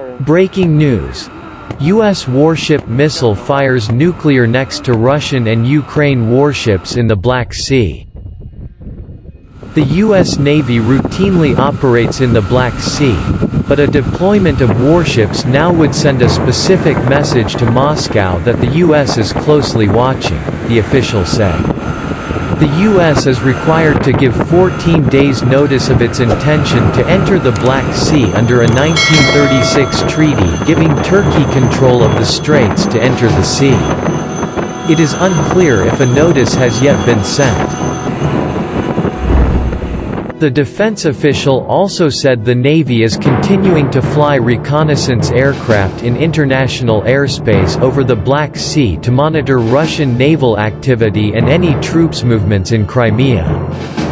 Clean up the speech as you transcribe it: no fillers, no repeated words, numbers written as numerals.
Breaking news. U.S. warship missile fires nuclear next to Russian and Ukraine warships in the Black Sea. The U.S. Navy routinely operates in the Black Sea, but a deployment of warships now would send a specific message to Moscow that the U.S. is closely watching, the official said. The U.S. is required to give 14 days notice of its intention to enter the Black Sea under a 1936 treaty giving Turkey control of the straits to enter the sea. It is unclear if a notice has yet been sent. The defense official also said the Navy is continuing to fly reconnaissance aircraft in international airspace over the Black Sea to monitor Russian naval activity and any troops movements in Crimea.